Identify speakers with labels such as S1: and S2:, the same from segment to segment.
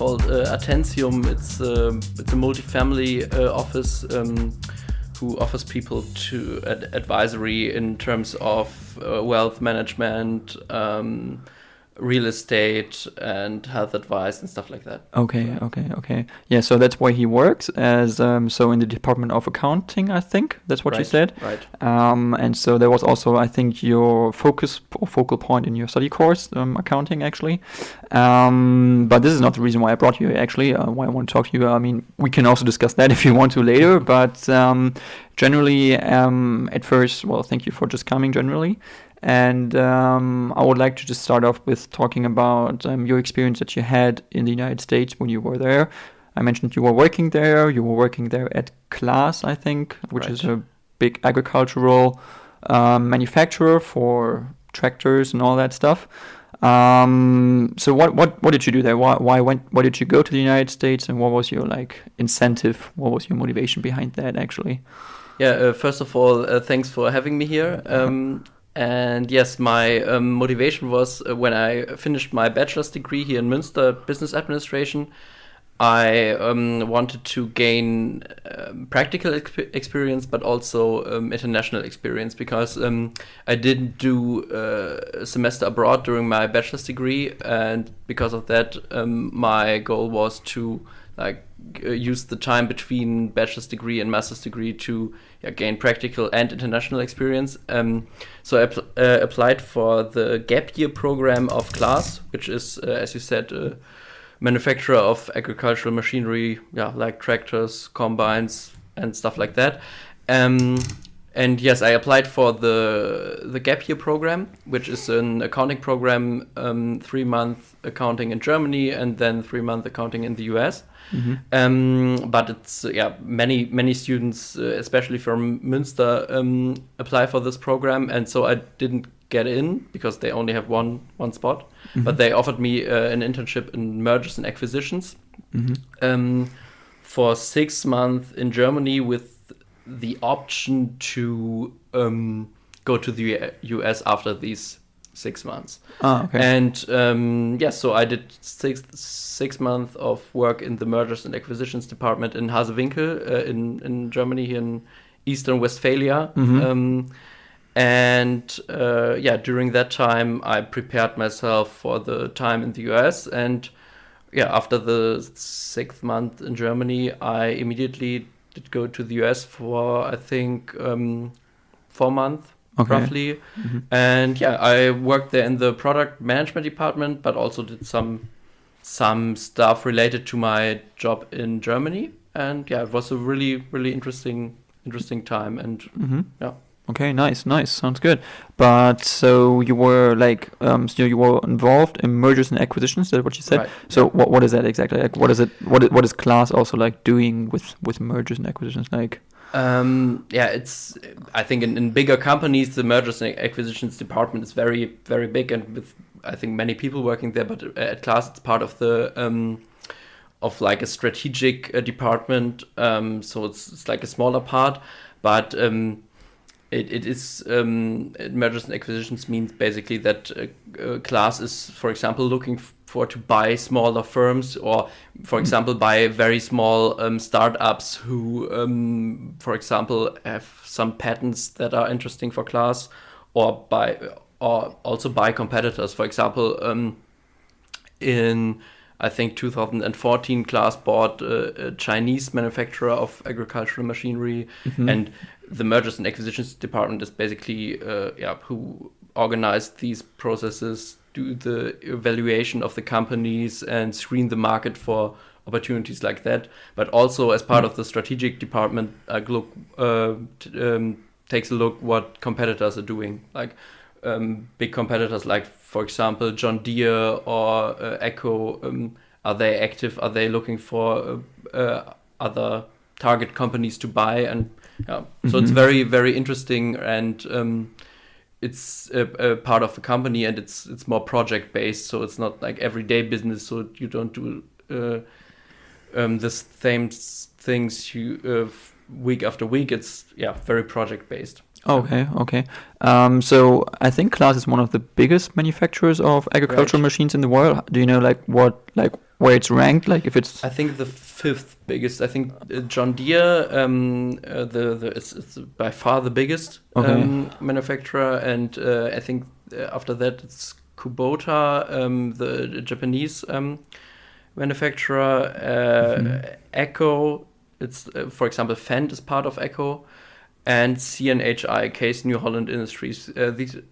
S1: called Attentium. It's a multi-family office who offers people to advisory in terms of wealth management, real estate, and health advice and stuff like that.
S2: Okay. Yeah, so that's where he works as so in the Department of Accounting, I think that's what you said.
S1: Right.
S2: And so there was also, I think, your focal point in your study course, accounting actually. But this is not the reason why I brought you here, actually. Why I want to talk to you. I mean, we can also discuss that if you want to later. But generally, at first, well, thank you for just coming. Generally. And I would like to just start off with talking about your experience that you had in the United States when you were there. I mentioned you were working there. You were working there at Claas, I think, which is a big agricultural manufacturer for tractors and all that stuff. So what did you do there? Why did you go to the United States, and what was your incentive? What was your motivation behind that, actually?
S1: Yeah. First of all, thanks for having me here. And yes, my motivation was when I finished my bachelor's degree here in Münster, business administration. I wanted to gain practical experience, but also international experience, because I didn't do a semester abroad during my bachelor's degree, and because of that, my goal was to use the time between bachelor's degree and master's degree to gain practical and international experience. So I applied for the gap year program of Claas, which is, as you said, a manufacturer of agricultural machinery, like tractors, combines, and stuff like that. And yes, I applied for the gap year program, which is an accounting program, 3-month accounting in Germany and then 3-month accounting in the US. Mm-hmm. But it's many students, especially from Münster, apply for this program, and so I didn't get in because they only have one spot. Mm-hmm. But they offered me an internship in mergers and acquisitions, mm-hmm. For 6 months in Germany, with the option to go to the US after these 6 months.
S2: Oh, okay.
S1: And so I did six months of work in the mergers and acquisitions department in Hasewinkel in Germany, here in Eastern Westphalia. Mm-hmm. During that time I prepared myself for the time in the US, and after the 6th month in Germany, I immediately did go to the US for, I think, 4 months. Okay. Roughly. Mm-hmm. And I worked there in the product management department, but also did some stuff related to my job in Germany. And it was a really, really interesting time. And
S2: mm-hmm. Okay, nice, sounds good. But so you were you were involved in mergers and acquisitions. Is that what you said? Right. So what is that exactly? What is it? What is Claas also doing with mergers and acquisitions
S1: it's, I think in bigger companies, the mergers and acquisitions department is very, very big, and with, I think, many people working there. But at Claas, it's part of the of a strategic department. So it's like a smaller part, but it is mergers and acquisitions means basically that Claas is, for example, looking to buy smaller firms, or, for example, buy very small startups who, for example, have some patents that are interesting for Claas, or also buy competitors. For example, in, I think, 2014, Claas bought a Chinese manufacturer of agricultural machinery, mm-hmm. and the mergers and acquisitions department is basically who organized these processes, do the evaluation of the companies, and screen the market for opportunities like that. But also, as part of the strategic department, takes a look what competitors are doing, big competitors like, for example, John Deere or Echo. Are they active? Are they looking for other target companies to buy? And mm-hmm. So it's very, very interesting, and it's a part of the company, and it's more project based. So it's not like everyday business. So you don't do the same things week after week. It's very project based.
S2: Okay. So I think Claas is one of the biggest manufacturers of agricultural machines in the world. Do you know where it's ranked? Like if it's...
S1: I think the fifth biggest. I think John Deere, it's by far the biggest manufacturer, and I think after that it's Kubota, the Japanese manufacturer. Echo, it's for example Fendt is part of Echo, and CNHI, Case New Holland Industries.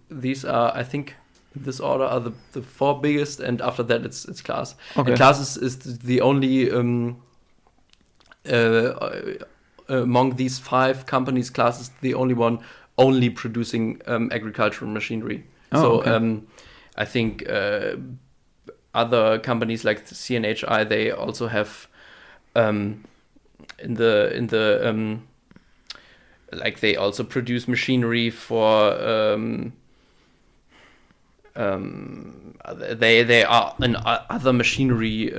S1: These are, I think, in this order are the four biggest, and after that it's Claas. And Claas is the only among these five companies. Claas is the only one only producing agricultural machinery. I think other companies like CNHI, they also have like they also produce machinery for they are in other machinery.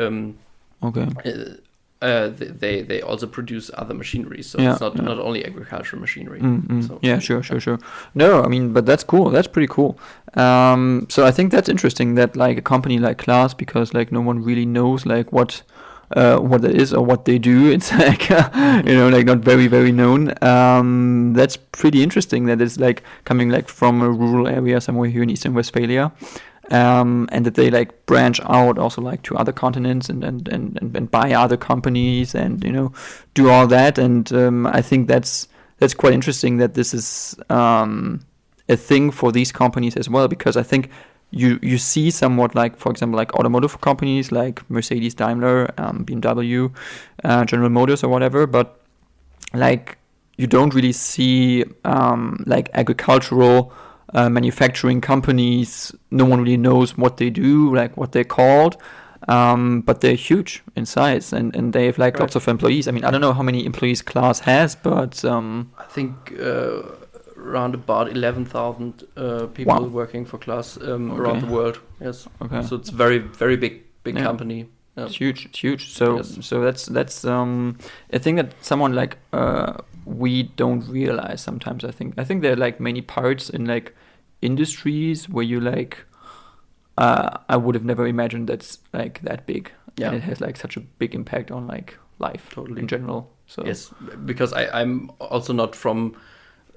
S1: They also produce other machinery, so it's not only agricultural machinery. So.
S2: Yeah, sure. No, I mean, but that's cool. That's pretty cool. So I think that's interesting that like a company like Claas, because like no one really knows like what it is or what they do. It's like like not very, very known. That's pretty interesting that it's like coming like from a rural area somewhere here in Eastern Westphalia. And that they like branch out also like to other continents and buy other companies and do all that. And I think that's quite interesting that this is a thing for these companies as well, because I think you see somewhat like, for example, like automotive companies like Mercedes, Daimler, BMW, General Motors or whatever, but like you don't really see like agricultural manufacturing companies. No one really knows what they do, like what they're called, but they're huge in size and they have like lots of employees. I mean, I don't know how many employees Claas has, but
S1: I think around about 11,000 people working for Claas around the world. Yes. Okay. So it's very, very big company. Yeah.
S2: It's huge. So that's a thing that someone like we don't realize sometimes. I think there are like many parts in like industries where you like I would have never imagined that's like that big. Yeah. And it has like such a big impact on like life in general. So
S1: yes, because I'm also not from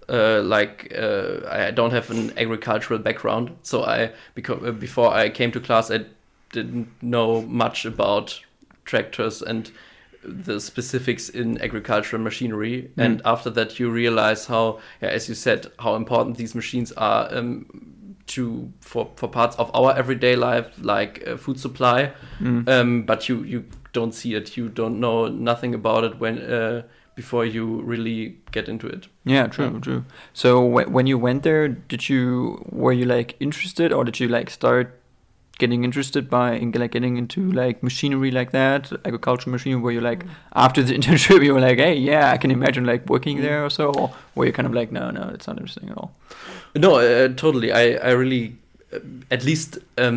S1: I don't have an agricultural background, so before I came to Claas I didn't know much about tractors and the specifics in agricultural machinery. And after that you realize how, as you said, how important these machines are for parts of our everyday life, like food supply. But you don't see it, you don't know nothing about it when before you really get into it.
S2: Yeah, true. So when you went there, were you like interested, or did you like start getting interested getting into like machinery like that, agricultural machinery? Were you like after the internship you were like, hey, yeah, I can imagine like working there or so, or were you kind of like, no, it's not interesting at all?
S1: No, totally. I really at least a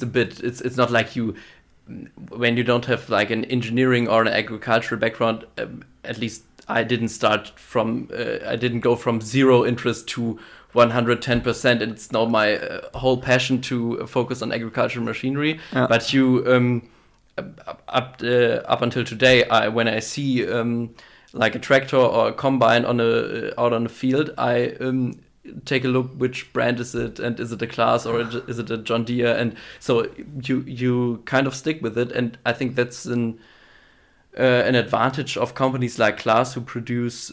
S1: bit. It's not like you, when you don't have like an engineering or an agricultural background, at least I didn't I didn't go from zero interest to 110%, and it's now my whole passion to focus on agricultural machinery. Yeah. But you up until today, when I see like a tractor or a combine out on the field, I take a look which brand is it, and is it a Claas or is it a John Deere, and so you kind of stick with it. And I think that's an advantage of companies like Claas who produce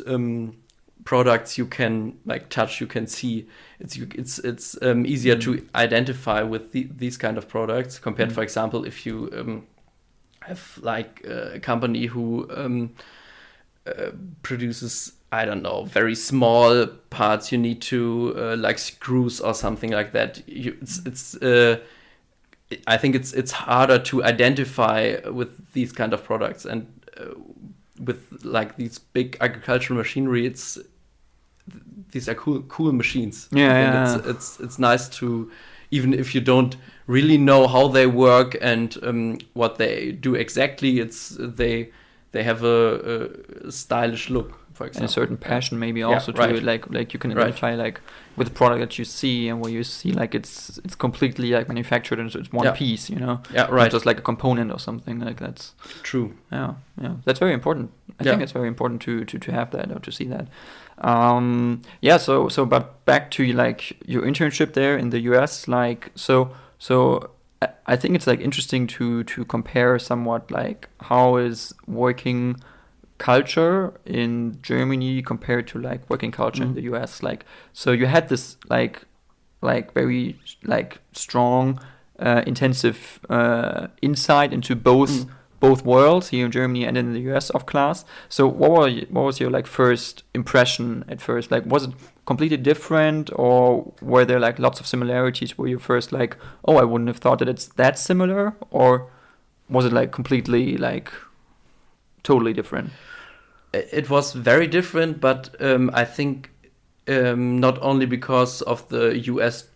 S1: products you can like touch, you can see. It's easier to identify with these kind of products compared, for example, if you have like a company who produces, I don't know, very small parts you need to like screws or something like that. I think it's harder to identify with these kind of products, and with like these big agricultural machinery, these are cool machines.
S2: Yeah,
S1: it's nice to, even if you don't really know how they work and what they do exactly, they have a stylish look. for example.
S2: And a certain passion maybe also to it, like you can identify like with the product that you see and where you see like it's completely like manufactured and it's one piece, you know.
S1: Yeah, right.
S2: Not just like a component or something like that's
S1: true.
S2: Yeah. That's very important. I think it's very important to have that or to see that. So but back to like your internship there in the US, like so I think it's like interesting to compare somewhat like how is working culture in Germany compared to like working culture in the US. Like, so you had this like very like strong intensive insight into both worlds here in Germany and in the US of class. So what was your like first impression at first? Like, was it completely different, or were there like lots of similarities? Were you first like, oh, I wouldn't have thought that it's that similar, or was it like completely like totally different?
S1: It was very different, but I think not only because of the US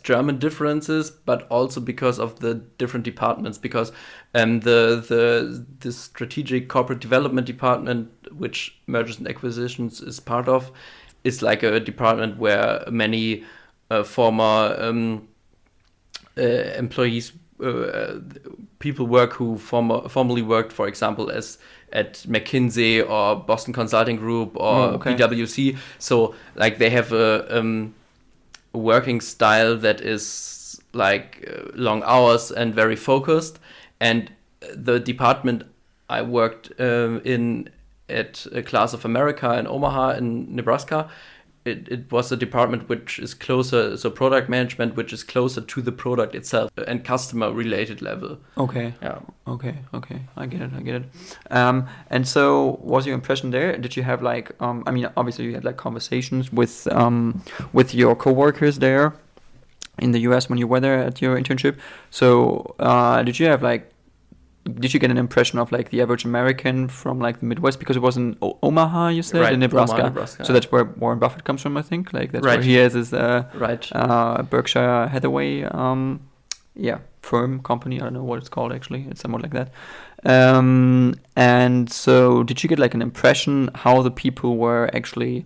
S1: German differences, but also because of the different departments. Because the strategic corporate development department, which mergers and acquisitions is part of, is like a department where many former employees, people work who formerly worked, for example, as at McKinsey or Boston Consulting Group or PwC. So like they have a working style that is like long hours and very focused. And the department I worked in at Class of America in Omaha in Nebraska, it was a department which is closer, so product management, which is closer to the product itself and customer related level.
S2: Okay. Yeah. Okay. I get it. And so was your impression there? Did you have like, I mean, obviously you had like conversations with your coworkers there in the US when you were there at your internship. So did you get an impression of like the average American from like the Midwest, because it was in Omaha, you said,
S1: right,
S2: in Nebraska.
S1: Omaha, Nebraska.
S2: So that's where Warren Buffett comes from, I think. Like that's where he has his Berkshire Hathaway firm, company. I don't know what it's called actually. It's somewhat like that. And so did you get like an impression how the people were actually,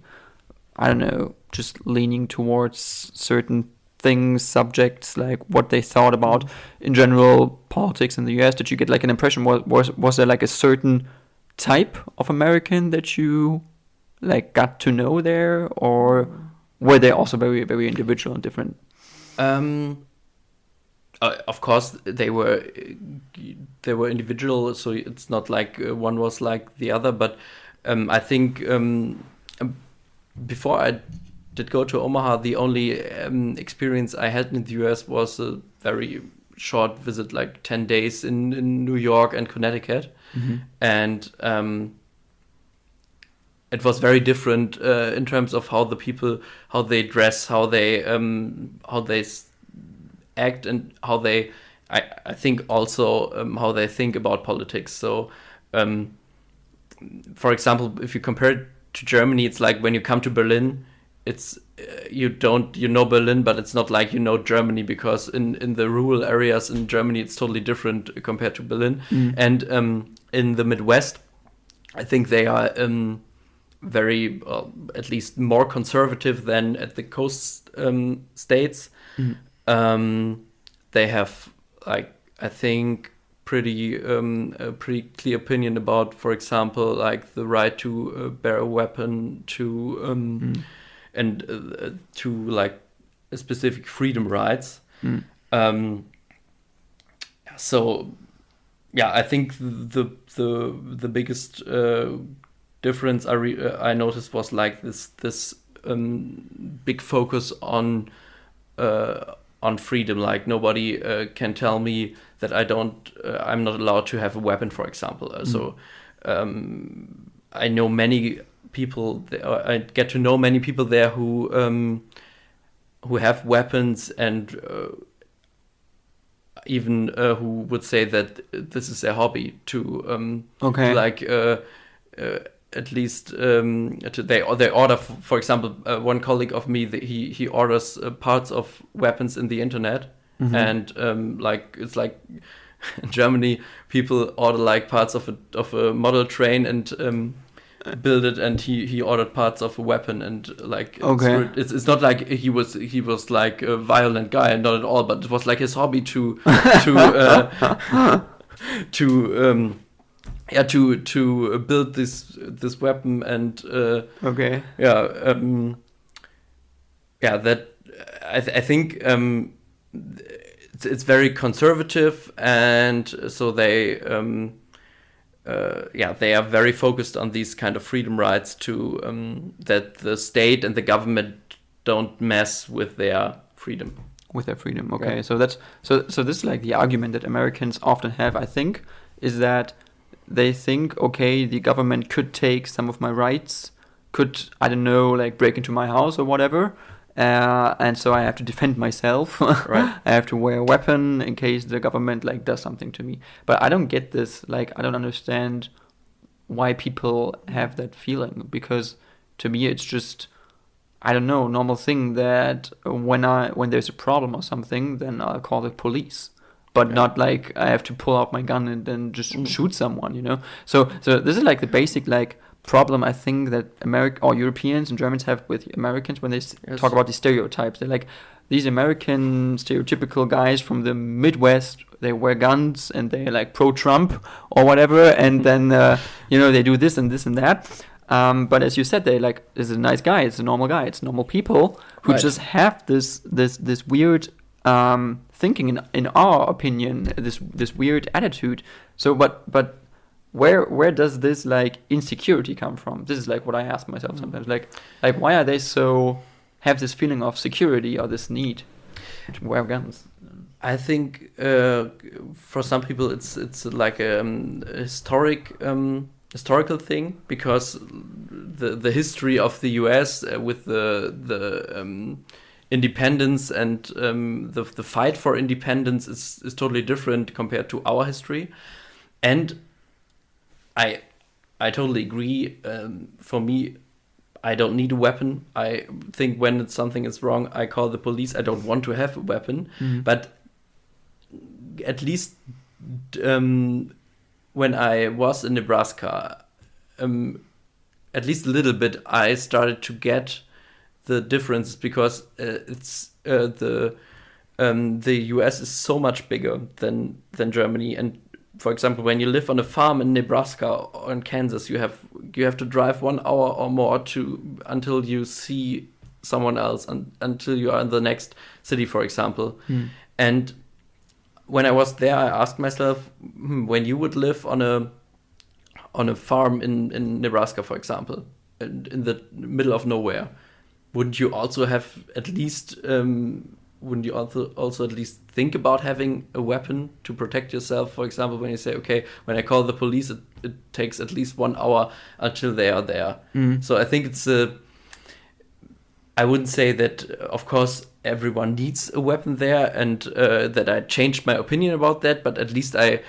S2: I don't know, just leaning towards certain things, subjects, like what they thought about in general politics in the US? Did you get like an impression? Was there like a certain type of American that you like got to know there, or were they also very, very individual and different?
S1: Of course, they were individual, so it's not like one was like the other. But I think before I did go to Omaha, the only experience I had in the US was a very short visit, like 10 days in New York and Connecticut. And it was very different in terms of how the people, how they dress, how they act, and how they, I think also how they think about politics. So, for example, if you compare it to Germany, it's like when you come to Berlin, it's you know Berlin, but it's not like you know Germany, because in the rural areas in Germany it's totally different compared to Berlin. And in the Midwest, I think they are very at least more conservative than at the coast states. They have like, I think, a pretty clear opinion about, for example, like the right to bear a weapon, to and to like specific freedom rights. So yeah, I think the biggest difference I noticed was like this big focus on freedom. Like nobody can tell me that I'm not allowed to have a weapon, for example. So I know many people. I get to know many people there who have weapons, and even who would say that this is their hobby to like at least they order, for example, one colleague of me, he orders parts of weapons in the internet, and like it's like in Germany people order like parts of a model train, and build it, and he ordered parts of a weapon, and like
S2: Okay.
S1: it's not like he was like a violent guy, not at all, but it was like his hobby to to build this weapon, and
S2: Okay.
S1: that I think it's very conservative, and so they they are very focused on these kind of freedom rights to that the state and the government don't mess with their freedom.
S2: With their freedom. Okay.
S1: Yeah.
S2: So that's so this is like the argument that Americans often have, I think, is that they think, okay, the government could take some of my rights, could, I don't know, like break into my house or whatever. And so I have to defend myself.
S1: Right.
S2: I have to wear a weapon in case the government like does something to me. But I don't get this. Like, I don't understand why people have that feeling, because to me it's just, I don't know, normal thing that when there's a problem or something, then I'll call the police. But not like I have to pull out my gun and then just shoot someone, you know. So this is like the basic like problem I think that Europeans and Germans have with Americans when they talk about these stereotypes. They're like, these American stereotypical guys from the Midwest, they wear guns and they're like pro-Trump or whatever, and then they do this and this and that. But as you said, they like, this is a nice guy, it's a normal guy, it's normal people who just have this weird thinking, in our opinion, this weird attitude. So but where does this like insecurity come from? This is like what I ask myself sometimes. Like why are they so have this feeling of security or this need to wear guns?
S1: I think for some people it's like a historical thing, because the history of the US with the independence and the fight for independence is totally different compared to our history. And I totally agree. For me, I don't need a weapon. I think when something is wrong, I call the police. I don't want to have a weapon. But at least when I was in Nebraska, at least a little bit, I started to get the difference, because it's the US is so much bigger than Germany. And for example, when you live on a farm in Nebraska or in Kansas, you have to drive 1 hour or more until you see someone else, until you are in the next city, for example. And when I was there, I asked myself, when you would live on a farm in Nebraska, for example, in the middle of nowhere, wouldn't you also have at least also at least think about having a weapon to protect yourself? For example, when you say, okay, when I call the police, it takes at least 1 hour until they are there. So I think it's I wouldn't say that, of course, everyone needs a weapon there, and that I changed my opinion about that, but at least a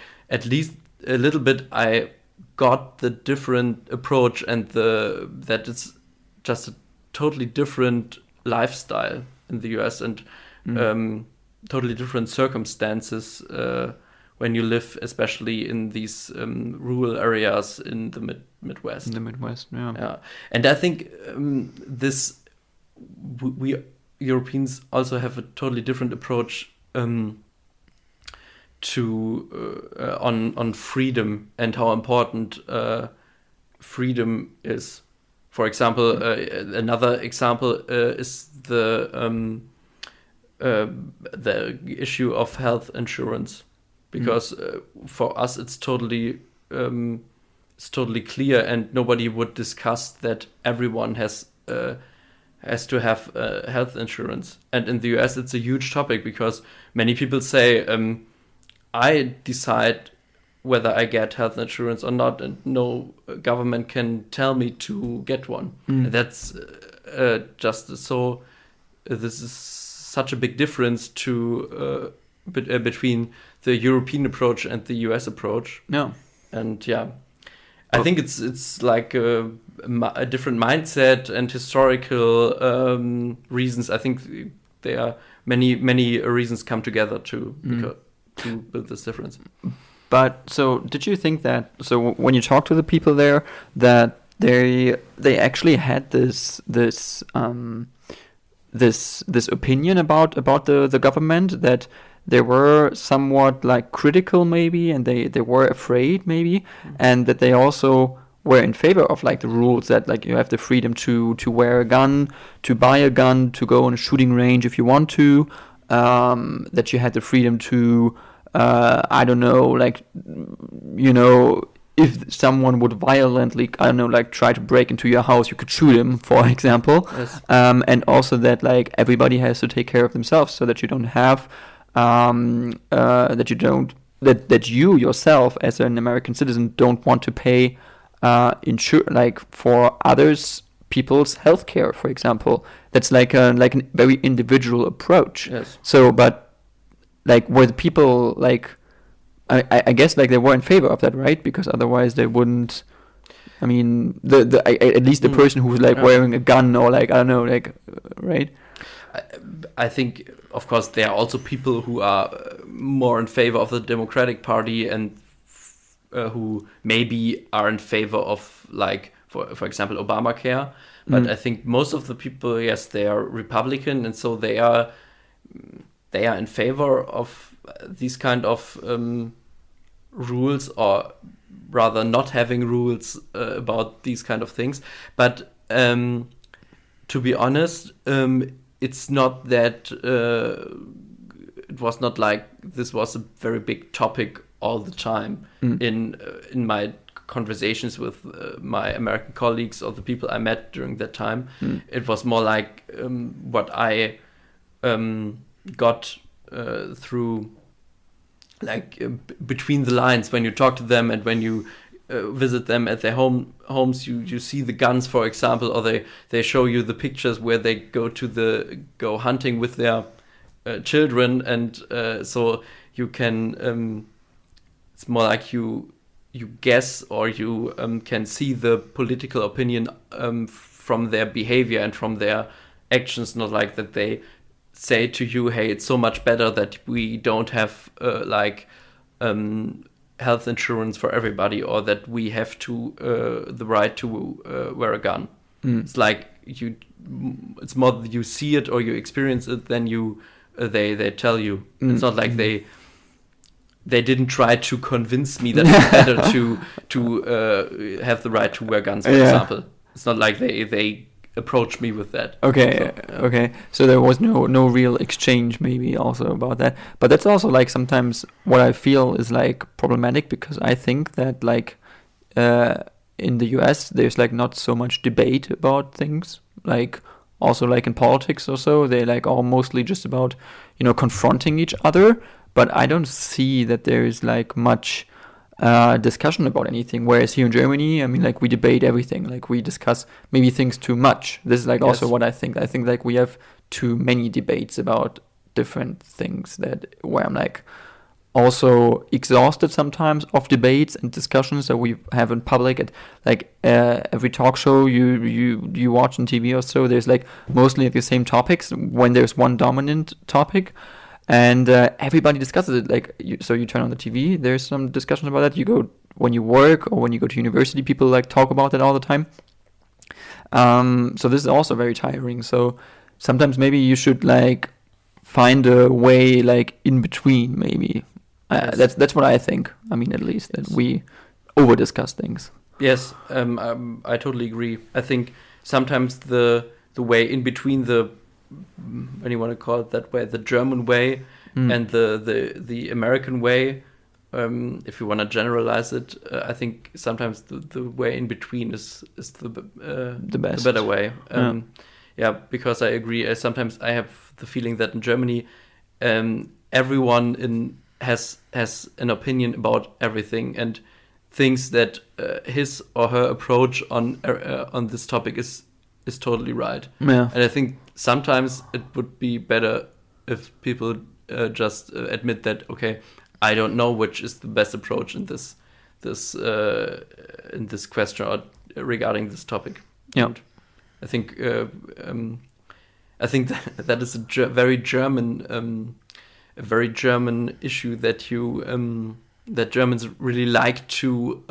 S1: little bit I got the different approach, and that it's just a totally different lifestyle in the US, and totally different circumstances when you live, especially in these rural areas in the Midwest.
S2: In the Midwest, yeah.
S1: And I think we Europeans also have a totally different approach to on freedom and how important freedom is. For example, another example is the issue of health insurance, because for us it's totally clear, and nobody would discuss that everyone has to have health insurance. And in the US it's a huge topic, because many people say, I decide whether I get health insurance or not, and no government can tell me to get one. And that's just so. This is such a big difference between the European approach and the US approach.
S2: No,
S1: and I think it's like a different mindset and historical reasons. I think there are many reasons come together to build this difference.
S2: But so did you think that, so when you talk to the people there, that they actually had this opinion about the government, that they were somewhat like critical maybe, and they were afraid maybe, and that they also were in favor of like the rules that like you have the freedom to wear a gun, to buy a gun, to go on a shooting range if you want to, that you had the freedom to I don't know, like, you know, if someone would violently, I don't know, like try to break into your house, you could shoot him, for example.
S1: Yes.
S2: And also that like everybody has to take care of themselves, so that you don't have that you yourself as an American citizen don't want to pay like for others people's healthcare, for example. That's like a very individual approach.
S1: Yes.
S2: So, but like were the people like, I guess like they were in favor of that, right? Because otherwise they wouldn't. I mean, at least the person who's like wearing a gun, or like, I don't know, like, right?
S1: I think, of course, there are also people who are more in favor of the Democratic Party, and who maybe are in favor of, like, for example, Obamacare. But I think most of the people, yes, they are Republican, and so they are in favor of these kind of rules, or rather not having rules about these kind of things. But to be honest, it's not that it was not like this was a very big topic all the time in my conversations with my American colleagues or the people I met during that time. It was more like what I got through, like between the lines, when you talk to them and when you visit them at their homes, you see the guns, for example, or they show you the pictures where they go hunting with their children, and so you can it's more like you guess, or you can see the political opinion from their behavior and from their actions, not like that they say to you, hey, it's so much better that we don't have health insurance for everybody, or that we have to the right to wear a gun. It's like it's more that you see it or you experience it than they tell you. It's not like they didn't try to convince me that it's better to have the right to wear guns, for example. It's not like they approached me with that.
S2: Okay. So there was no real exchange maybe also about that. But that's also like sometimes what I feel is like problematic, because I think that like in the US there's like not so much debate about things, like also like in politics or so, they like all mostly just about, you know, confronting each other. But I don't see that there is like much discussion about anything. Whereas here in Germany, I mean, like we debate everything. Like we discuss maybe things too much. This is like also what I think. I think like we have too many debates about different things, that where I'm like also exhausted sometimes of debates and discussions that we have in public. At like every talk show you watch on TV or so, there's like mostly like the same topics when there's one dominant topic. And everybody discusses it. Like, so you turn on the TV, there's some discussion about that. You go when you work or when you go to university, people like talk about it all the time. So this is also very tiring. So sometimes maybe you should like find a way like in between. Maybe that's what I think. I mean, at least that we over discuss things.
S1: Yes, I totally agree. I think sometimes the way in between, the, when you want to call it that way, the German way and the American way, if you want to generalize it, I think sometimes the way in between is the best, the better way. Because I agree. Sometimes I have the feeling that in Germany, everyone has an opinion about everything and thinks that his or her approach on this topic is totally right.
S2: Yeah.
S1: And I think sometimes it would be better if people just admit that, okay, I don't know which is the best approach in this question or regarding this topic.
S2: Yeah.
S1: And I think that is a very German issue, that that Germans really like to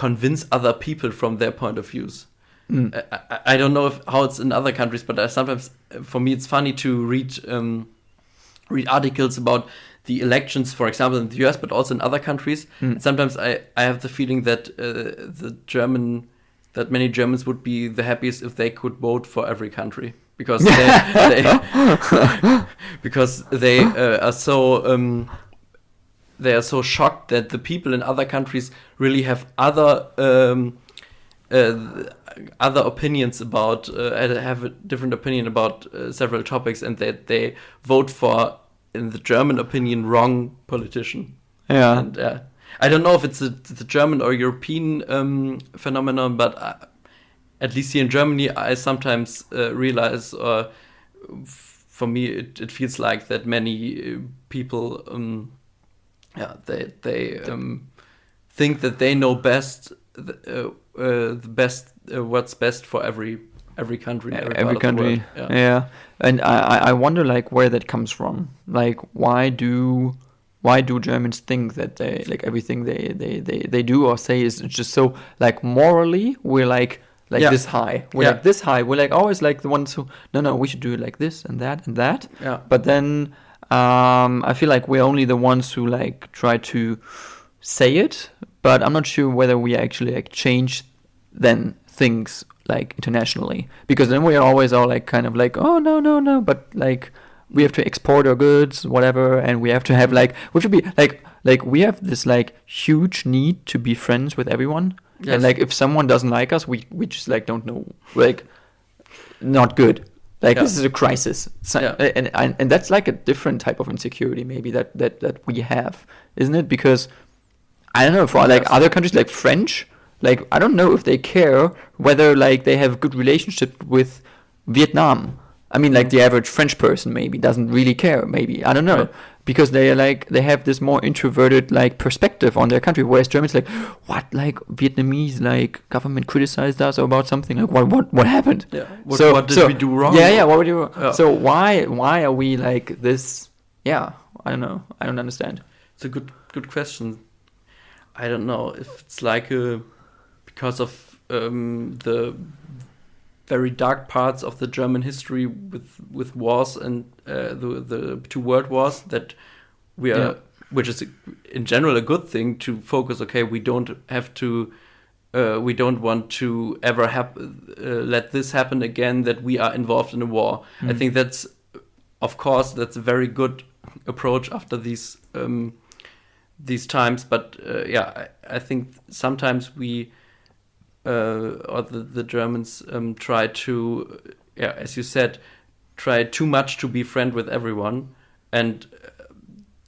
S1: convince other people from their point of views. I don't know how it's in other countries, but sometimes for me it's funny to read articles about the elections, for example, in the US, but also in other countries. And sometimes I have the feeling that that many Germans would be the happiest if they could vote for every country, because they are so they are so shocked that the people in other countries really have other opinions about have a different opinion about several topics, and that they vote for, in the German opinion, wrong politician.
S2: Yeah.
S1: And I don't know if it's a German or European phenomenon, but at least here in Germany, I sometimes realize, for me, it feels like that many people, they think that they know best, what's best for every country,
S2: every country. Yeah. And I wonder, like, where that comes from. Like, why do Germans think that they, like, everything they do or say is just so, like, morally we're like this high. We're like this high. We're like always like the ones who no, we should do it like this and that and that.
S1: Yeah.
S2: But then I feel like we're only the ones who like try to say it, but I'm not sure whether we actually like change then things like internationally, because then we are always all like kind of like, oh no, but like we have to export our goods, whatever, and we have to have like, we should be like we have this like huge need to be friends with everyone. Yes. And like if someone doesn't like us, we just like don't know, like not good. Like this is a crisis. So, and that's like a different type of insecurity maybe that we have, isn't it? Because I don't know, for like other countries like French, like I don't know if they care whether like they have a good relationship with Vietnam. I mean, like the average French person maybe doesn't really care. Maybe, I don't know, because they are like they have this more introverted like perspective on their country. Whereas Germans like, what, like Vietnamese like government criticized us about something, like what happened?
S1: Yeah. What did we do wrong?
S2: Yeah. What would you? Yeah. So why are we like this? Yeah, I don't know. I don't understand.
S1: It's a good question. I don't know if it's like because of the very dark parts of the German history with wars and the two world wars, that we are, which is in general a good thing to focus. Okay, we don't have to, we don't want to ever let this happen again, that we are involved in a war. I think that's, of course, that's a very good approach after these times. But I think sometimes we. Or the Germans try to, as you said, try too much to be friend with everyone, and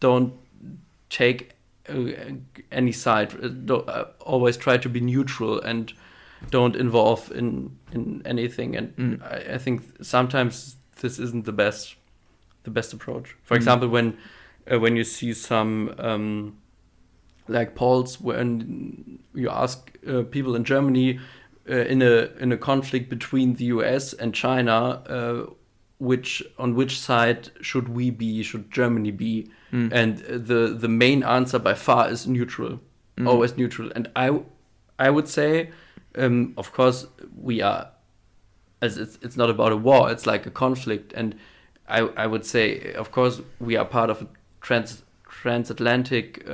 S1: don't take any side. Always try to be neutral and don't involve in anything. And I think sometimes this isn't the best approach. For example, when you see some like polls when you ask people in Germany in a conflict between the US and China, on which side should Germany be? And the main answer by far is neutral, always neutral. And I would say, of course, we are, as it's not about a war, it's like a conflict. And I would say, of course, we are part of a transatlantic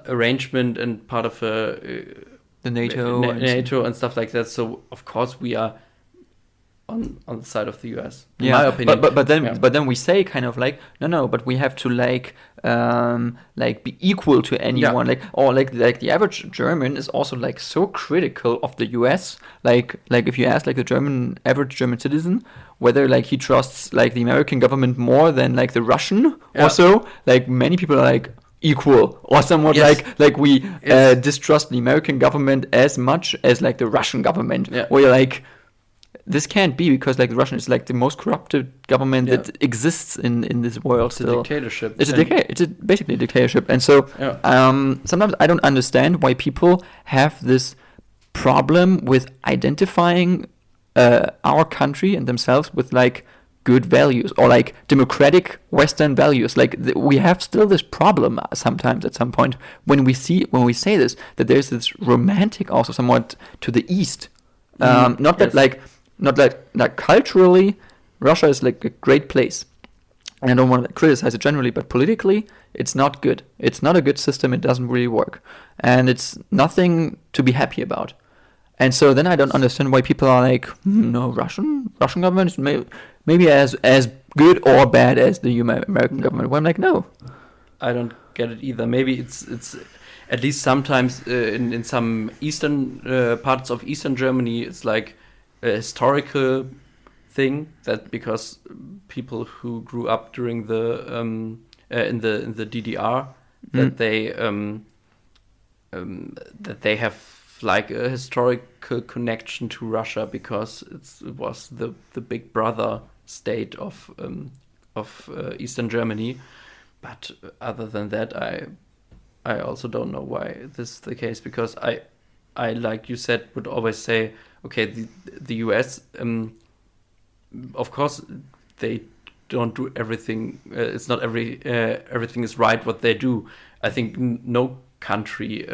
S1: arrangement and part of the NATO and stuff like that. So of course we are on the side of the US. In my opinion.
S2: But then we say kind of like no, but we have to like be equal to anyone. Like the average German is also like so critical of the US. Like if you ask like the average German citizen whether like he trusts like the American government more than like the Russian or so, like many people are like equal or somewhat like we distrust the American government as much as like the Russian government. Where you're like, this can't be, because like the Russian is like the most corrupted government that exists in this world.
S1: It's a dictatorship.
S2: It's basically a dictatorship. And so sometimes I don't understand why people have this problem with identifying our country and themselves with like good values or like democratic Western values. Like we have still this problem sometimes at some point when we say this, that there's this romantic also somewhat to the East. Not that like culturally, Russia is like a great place. And I don't want to criticize it generally, but politically, it's not good. It's not a good system. It doesn't really work. And it's nothing to be happy about. And so then I don't understand why people are like, no, Russian government is maybe as good or bad as the American government. Well, I'm like, no.
S1: I don't get it either. Maybe it's at least sometimes in some eastern parts of Eastern Germany, it's like a historical thing that because people who grew up during the in the DDR that they have like a historical connection to Russia because it was the big brother state of Eastern Germany. But other than that, I also don't know why this is the case, because I like you said would always say, okay, the US of course they don't do everything. It's not everything is right what they do. I think no country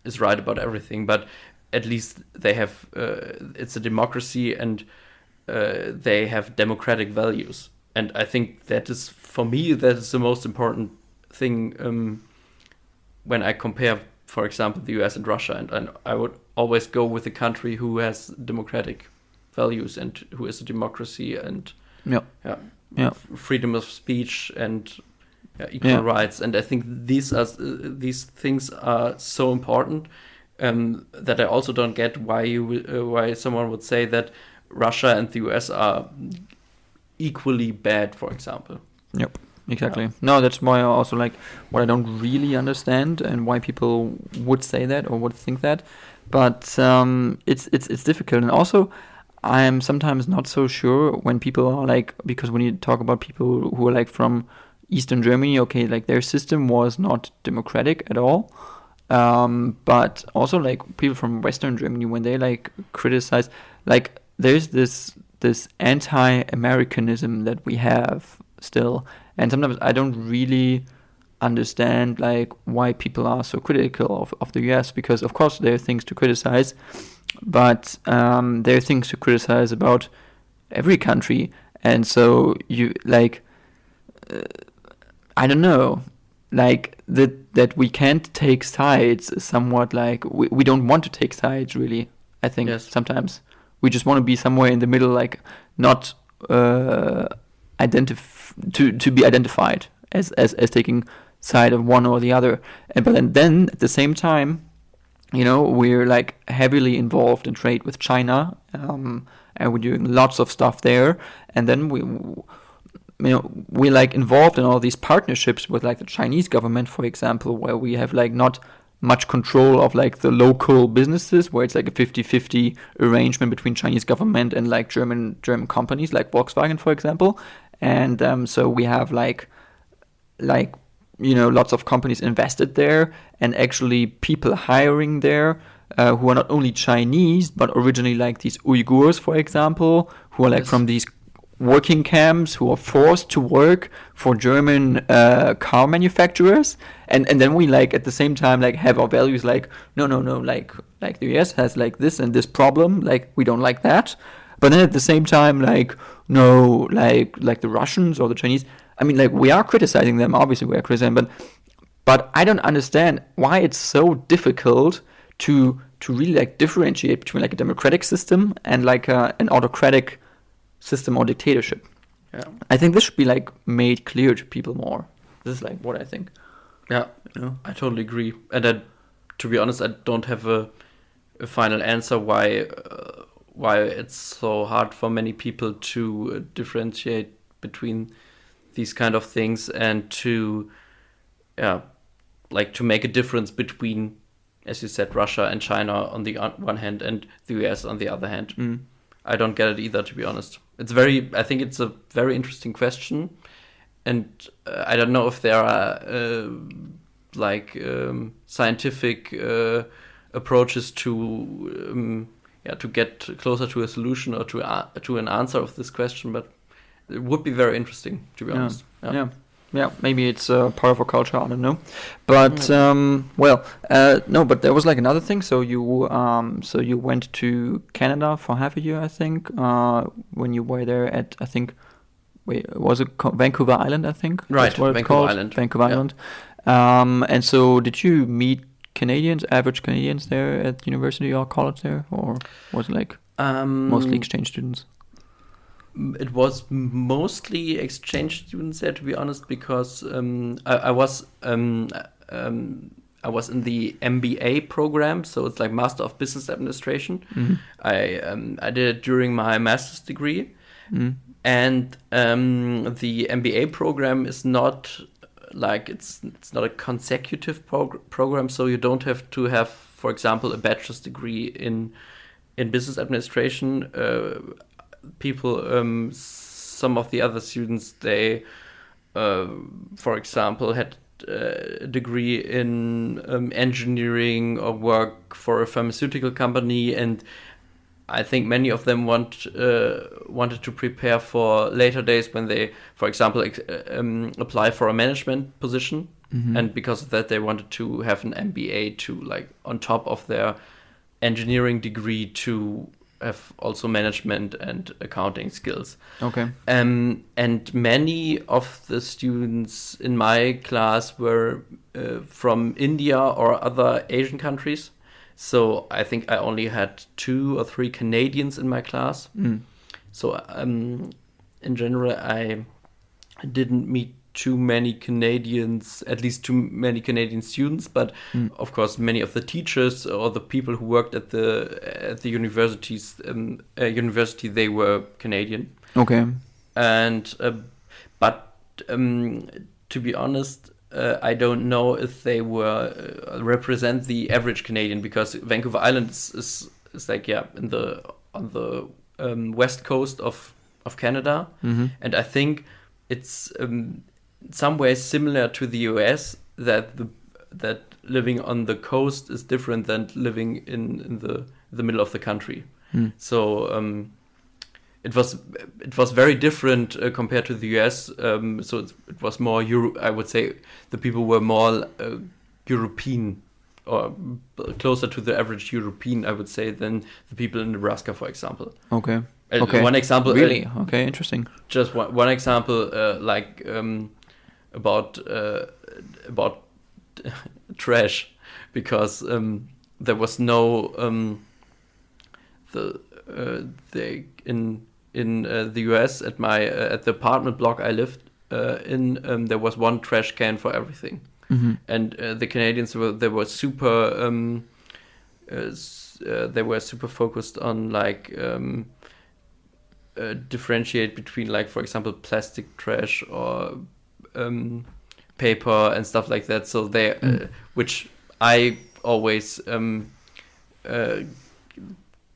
S1: is right about everything, but at least they have it's a democracy and they have democratic values, and I think that is, for me, that is the most important thing when I compare, for example, the US and Russia, and I would always go with a country who has democratic values and who is a democracy and freedom of speech and equal rights. And I think these things are so important that I also don't get why someone would say that Russia and the US are equally bad, for example.
S2: Yep, exactly. No, that's why I also like what I don't really understand and why people would say that or would think that. But it's difficult, and also I am sometimes not so sure when people are like, because when you talk about people who are like from Eastern Germany, okay, like their system was not democratic at all. But also like people from Western Germany, when they like criticize, like there's this anti-Americanism that we have still, and sometimes I don't really understand like why people are so critical of the US, because of course there are things to criticize, but there are things to criticize about every country, and so you like I don't know, like that we can't take sides is somewhat like we don't want to take sides really. I think sometimes we just want to be somewhere in the middle, like not to be identified as taking side of one or the other. But then at the same time, you know, we're like heavily involved in trade with China, and we're doing lots of stuff there. And then we're like involved in all these partnerships with like the Chinese government, for example, where we have like not much control of like the local businesses, where it's like a 50-50 arrangement between Chinese government and like German companies like Volkswagen, for example. And so we have like you know, lots of companies invested there, and actually people hiring there who are not only Chinese but originally like these Uyghurs, for example, who are like from these working camps, who are forced to work for German car manufacturers, and then we like at the same time like have our values like no like the US has like this and this problem, like we don't like that, but then at the same time like no like the Russians or the Chinese, I mean like we are criticizing them, obviously we are criticizing, but I don't understand why it's so difficult to really like differentiate between like a democratic system and like an autocratic system or dictatorship. Yeah, I think this should be like made clear to people more. This is like what I think.
S1: Yeah, you know? I totally agree. And to be honest, I don't have a final answer why it's so hard for many people to differentiate between these kind of things and to make a difference between, as you said, Russia and China on the one hand and the US on the other hand. I don't get it either, to be honest. I think it's a very interesting question, and I don't know if there are scientific approaches to get closer to a solution or to an answer of this question. But it would be very interesting, to be honest.
S2: Yeah, maybe it's part of our culture. I don't know, but no. But there was like another thing. So you went to Canada for half a year, I think. When you were there at, I think, was it Vancouver Island? I think.
S1: Right,
S2: That's what it's
S1: Vancouver
S2: called.
S1: Island.
S2: Vancouver Island. And so did you meet Canadians, average Canadians there at university or college there, or was it like mostly exchange students?
S1: It was mostly exchange students there, to be honest, because I was in the MBA program, so it's like Master of Business Administration.
S2: Mm-hmm.
S1: I did it during my master's degree, and the MBA program is not like it's not a consecutive program, so you don't have to have, for example, a bachelor's degree in business administration. People, some of the other students, they, for example, had a degree in engineering or work for a pharmaceutical company, and I think many of them wanted to prepare for later days when they, for example, apply for a management position, and because of that, they wanted to have an MBA to like on top of their engineering degree to have also management and accounting skills.
S2: Okay.
S1: And many of the students in my class were from India or other Asian countries. So I think I only had 2 or 3 Canadians in my class. So in general, I didn't meet too many Canadians, at least too many Canadian students, but of course many of the teachers or the people who worked at the university, they were Canadian.
S2: Okay.
S1: And but to be honest, I don't know if they were represent the average Canadian, because Vancouver Island is like on the west coast of Canada, and I think it's some ways similar to the US, that living on the coast is different than living in the middle of the country. So it was very different compared to the US. So it was more I would say the people were more European, or closer to the average European, I would say, than the people in Nebraska, for example.
S2: Okay.
S1: One example.
S2: Really? Okay, interesting.
S1: Just one example, about trash, because there was no in the US at the apartment block I lived in, there was one trash can for everything, and the Canadians were super focused on like differentiate between, like, for example, plastic trash or paper and stuff like that. So they, which I always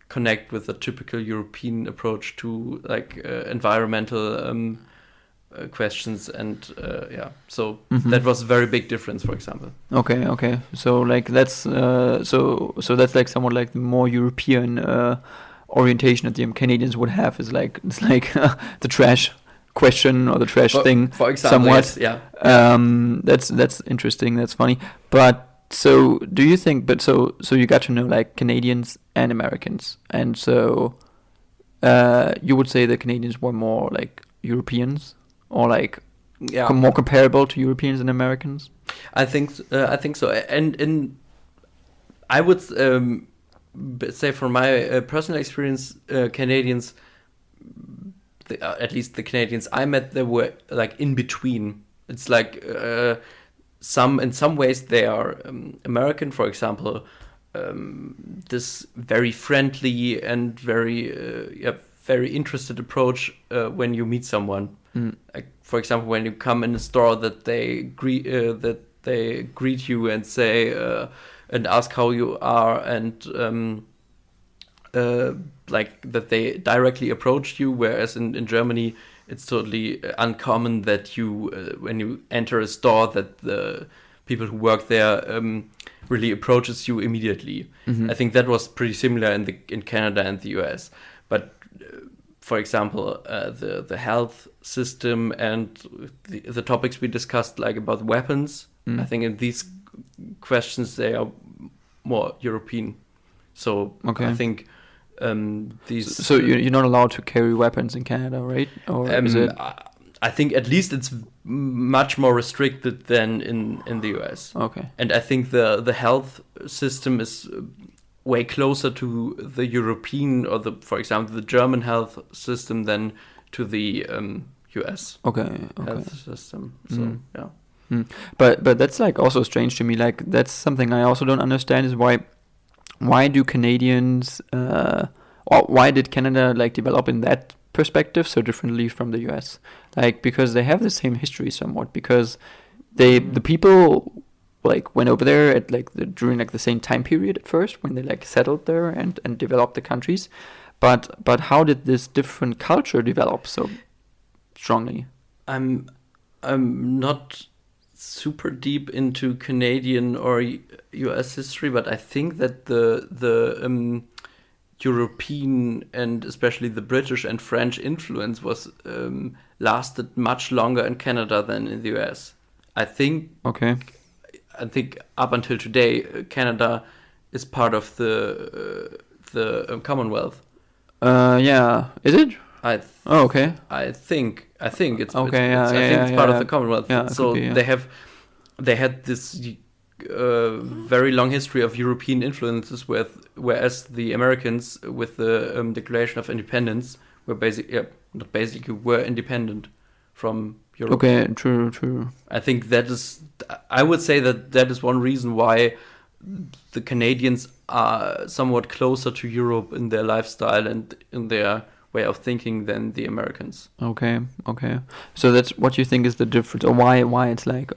S1: connect with the typical European approach to like environmental questions, and so that was a very big difference, for example.
S2: Okay. So like that's so that's like somewhat like the more European orientation that the Canadians would have, is like it's like the trash question or the trash thing,
S1: for example,
S2: somewhat.
S1: yes, yeah.
S2: That's interesting. That's funny. But so do you think? But so you got to know like Canadians and Americans, and so you would say the Canadians were more like Europeans, or like more comparable to Europeans and Americans?
S1: I think so. And I would say from my personal experience, Canadians, at least the Canadians I met, they were like in between. It's like in some ways they are American, for example, this very friendly and very interested approach when you meet someone. Like, for example, when you come in a store, that they greet you and say and ask how you are, and like that they directly approach you, whereas in Germany it's totally uncommon that you when you enter a store, that the people who work there really approaches you immediately. I think that was pretty similar in Canada and the US. But for example, the health system and the topics we discussed, like about weapons. I think in these questions they are more European. So I think these.
S2: So you're not allowed to carry weapons in Canada, right? Or is it?
S1: I think at least it's much more restricted than in the US.
S2: Okay.
S1: And I think the health system is way closer to the European or for example, the German health system than to the US health system. So yeah.
S2: But that's like also strange to me. Like that's something I also don't understand is why do Canadians or why did Canada like develop in that perspective so differently from the US? Like because they have the same history somewhat, because the people like went over there at like during like the same time period at first when they like settled there and developed the countries, but how did this different culture develop so strongly?
S1: I'm not super deep into Canadian or US history, but I think that the European and especially the British and French influence was lasted much longer in Canada than in the US. I think up until today, Canada is part of the Commonwealth.
S2: Yeah, is it?
S1: I think it's
S2: okay.
S1: It's part of the Commonwealth.
S2: Yeah,
S1: so they had this very long history of European influences, whereas the Americans, with the Declaration of Independence, were were independent from Europe.
S2: Okay, true.
S1: I think I would say that is one reason why the Canadians are somewhat closer to Europe in their lifestyle and in their way of thinking than the Americans.
S2: Okay. So that's what you think is the difference, or why it's like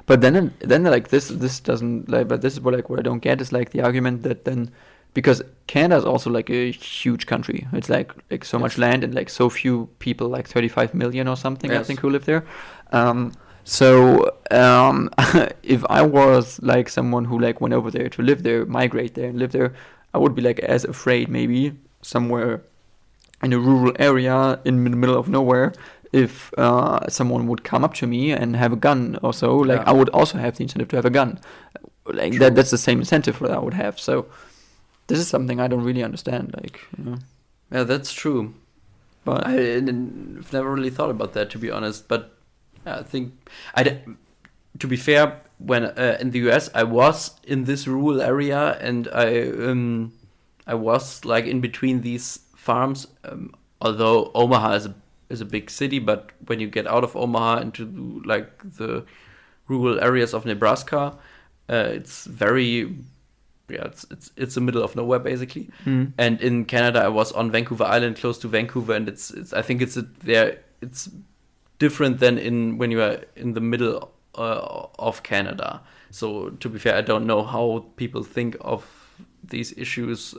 S2: But then like this doesn't like. But this is what I don't get is like the argument that then, because Canada is also like a huge country. It's like so much land and like so few people, like 35 million or something, I think, who live there. So if I was like someone who like went over there to live there, migrate there and live there, I would be like as afraid maybe somewhere in a rural area in the middle of nowhere if someone would come up to me and have a gun or so. Like I would also have the incentive to have a gun. Like that's the same incentive that I would have. So this is something I don't really understand. Like,
S1: yeah, that's true. But I've never really thought about that, to be honest. But I think to be fair, when in the US, I was in this rural area, and I was like in between these farms. Although Omaha is a big city, but when you get out of Omaha into like the rural areas of Nebraska, it's very it's the middle of nowhere basically. And in Canada, I was on Vancouver Island, close to Vancouver, and it's I think it's different than when you are in the middle of Canada. So to be fair, I don't know how people think of these issues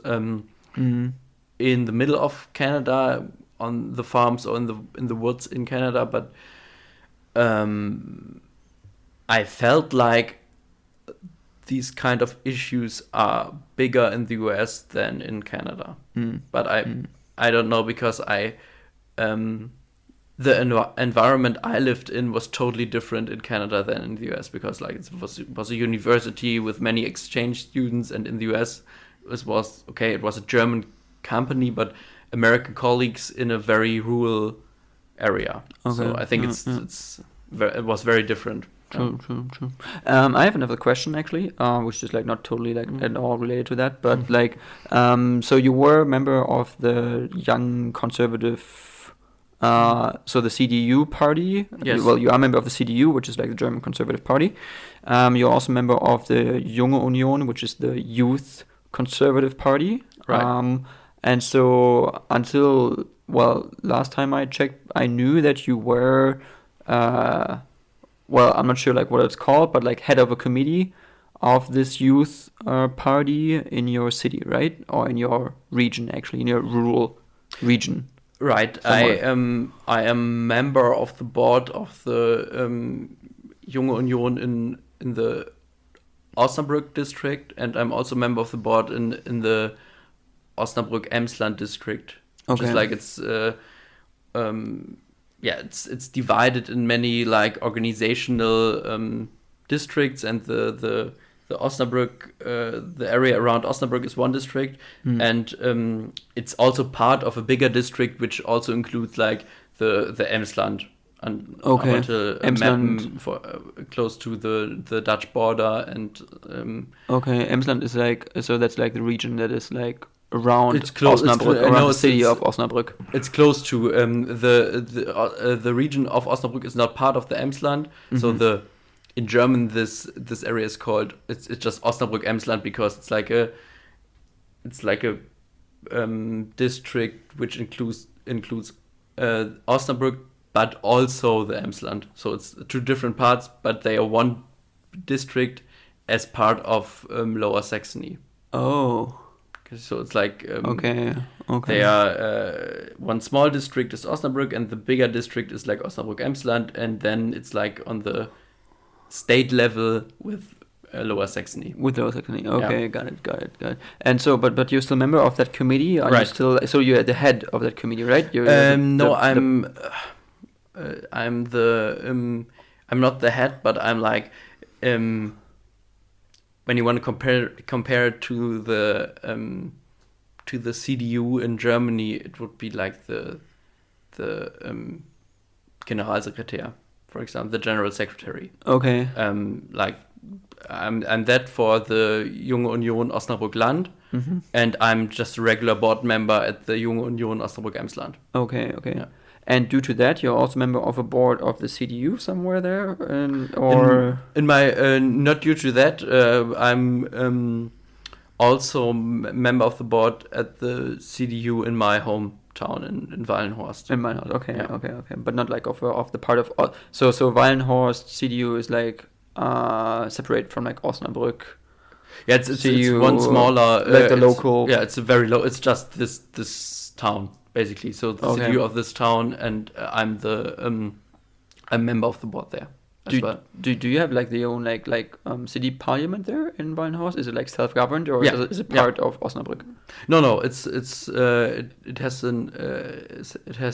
S1: in the middle of Canada, on the farms or in the woods in Canada, but I felt like these kind of issues are bigger in the US than in Canada. But I don't know, because the environment I lived in was totally different in Canada than in the US, because like it was a university with many exchange students, and in the US it was a German company, but American colleagues in a very rural area. So I think it was very different.
S2: True. I have another question actually, which is like not totally like at all related to that, but like, so you were a member of the Young Conservative, so the CDU party.
S1: Yes.
S2: Well, you are a member of the CDU, which is like the German Conservative Party. You're also a member of the Junge Union, which is the Youth Conservative Party.
S1: Right.
S2: And so until, last time I checked, I knew that you were, I'm not sure like what it's called, but like head of a committee of this youth party in your city, right? Or in your region, actually, in your rural region.
S1: Right. Somewhere. I am member of the board of the Junge Union in the Osnabrück district, and I'm also member of the board in the Osnabrück Emsland district.
S2: Okay.
S1: Just like it's it's divided in many like organizational districts, and the Osnabrück, the area around Osnabrück is one district, and it's also part of a bigger district which also includes like the Emsland, and
S2: Okay.
S1: until
S2: Emsland.
S1: Meppen for close to the Dutch border, and
S2: Okay, Emsland is like, so that's like the region that is like around
S1: It's close.
S2: Osnabrück, around the city of Osnabrück.
S1: It's close to the region of Osnabrück is not part of the Emsland. So in German this area is called, it's just Osnabrück Emsland, because it's like a district which includes Osnabrück, but also the Emsland. So it's two different parts, but they are one district as part of Lower Saxony.
S2: Oh.
S1: So it's like
S2: Okay.
S1: they are one small district is Osnabrück, and the bigger district is like Osnabrück Emsland, and then it's like on the state level with Lower Saxony.
S2: With Lower Saxony. Okay, got it. And so, but you're still a member of that committee? Are you still? So you're the head of that committee, right?
S1: I'm not the head, but I'm like when you want to compare it to the CDU in Germany, it would be like the Generalsekretär, for example, the general secretary.
S2: Okay.
S1: Like I'm that for the Junge Union Osnabrück Land, and I'm just a regular board member at the Junge Union Osnabrück Emsland.
S2: Okay.
S1: Yeah.
S2: And due to that, you're also a member of a board of the CDU somewhere there, or
S1: in my not due to that, I'm also member of the board at the CDU in my hometown in Wallenhorst.
S2: in Wallenhorst. Okay. But not like of the part of so Wallenhorst CDU is like separate from like Osnabrück.
S1: Yeah, it's one smaller
S2: like the local.
S1: Yeah, it's a very low. It's just this town. Basically, so the CDU of this town, and I'm a member of the board there as well.
S2: Do you have like the own like city parliament there in Wallenhorst? Is it like self-governed, or is it part of Osnabrück?
S1: No, it has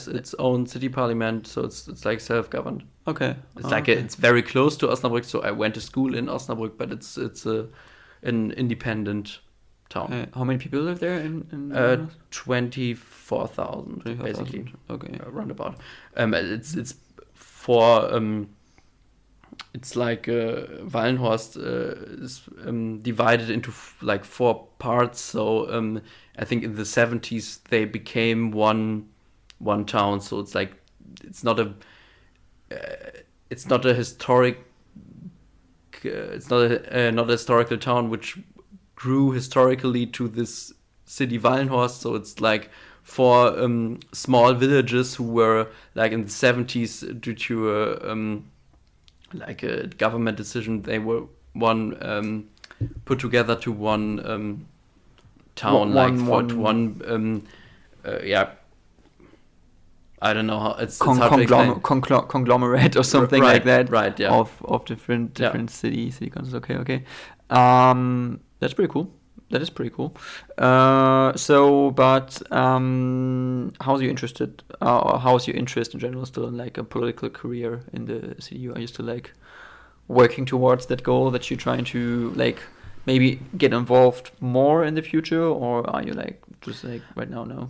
S1: its own city parliament, so it's like self-governed.
S2: Okay,
S1: it's it's very close to Osnabrück, so I went to school in Osnabrück, but it's an independent town.
S2: Okay. How many people live there in
S1: 24,000 basically.
S2: Okay,
S1: roundabout. It's for it's like Wallenhorst is divided into like four parts. So I think in the 70s they became one town. So it's like it's not a historic. It's not a historical town which grew historically to this city Wallenhorst, so it's like four small villages who were like in the 70s due to a government decision, they were put together to one town, I don't know how it's
S2: conglomerate or something like that.
S1: Right, yeah.
S2: Of different city councils. Okay. That's pretty cool. That is pretty cool. How's your interest in general still in like a political career in the CDU? Are you still like working towards that goal that you're trying to like maybe get involved more in the future, or are you like just like right now? No.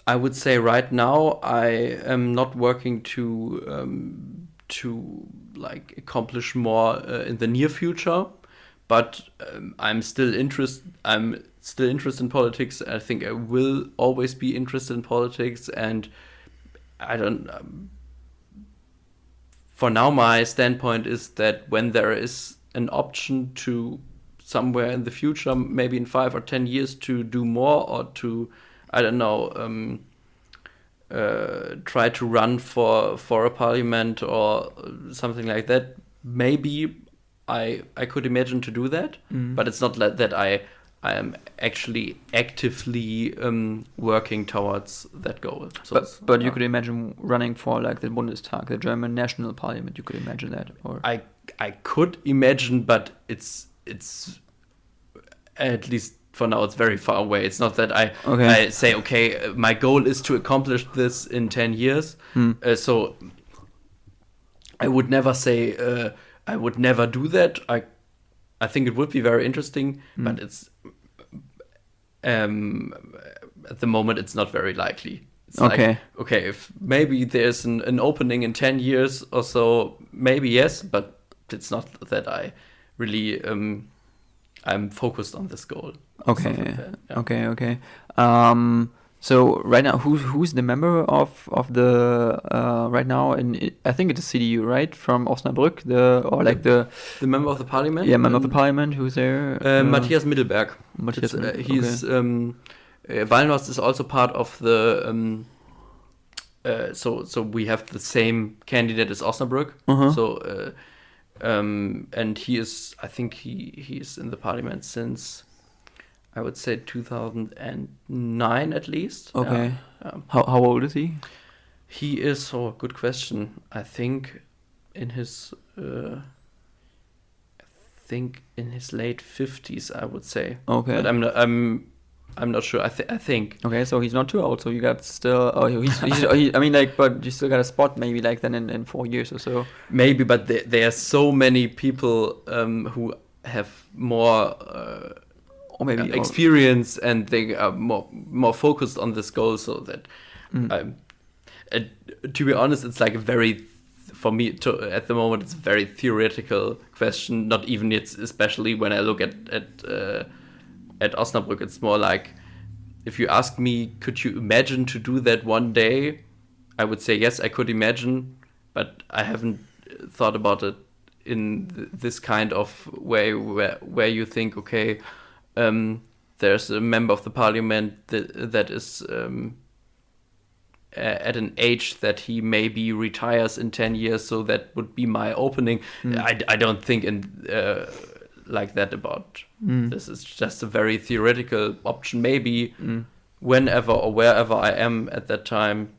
S1: I would say right now I am not working to like accomplish more in the near future, but I'm still interested in politics. I think I will always be interested in politics, and I don't. For now, my standpoint is that when there is an option to somewhere in the future, maybe in 5 or 10 years, to do more, or to, I don't know, try to run for a parliament or something like that, maybe I could imagine to do that, but it's not like that I am actually actively working towards that goal. So
S2: but you could imagine running for like the Bundestag, the German national parliament. You could imagine that, or
S1: I could imagine, but it's at least for now it's very far away. It's not that I say, okay, my goal is to accomplish this in 10 years. So I would never say I would never do that. I think it would be very interesting, but it's at the moment it's not very likely. It's like, okay, if maybe there's an opening in 10 years or so, maybe yes, but it's not that I really I'm focused on this goal.
S2: Okay.
S1: Like that, yeah.
S2: Okay. So right now, who's the member of the right now? I think it's a CDU, right, from Osnabrück, the
S1: member of the parliament.
S2: Yeah, member of the parliament. Who's there?
S1: Matthias Middelberg. He's Walnost is also part of the. So we have the same candidate as Osnabrück. So. And he is, I think he is in the parliament since, I would say 2009 at least.
S2: Okay. How old is he?
S1: He is, good question. I think in his late 50s, I would say.
S2: Okay.
S1: But I'm not sure. I think.
S2: Okay, so he's not too old. So you got still. Oh, I mean, like, but you still got a spot maybe like then in 4 years or so.
S1: Maybe, but there are so many people who have more
S2: or maybe
S1: experience and they are more focused on this goal. So that, to be honest, it's like for me at the moment it's a very theoretical question. Not even especially when I look at Osnabrück, it's more like, if you ask me, could you imagine to do that one day? I would say yes, I could imagine, but I haven't thought about it in this kind of way where you think, okay, there's a member of the parliament that is at an age that he maybe retires in 10 years, so that would be my opening. I don't think like that about this. Is just a very theoretical option, maybe whenever or wherever I am at that time.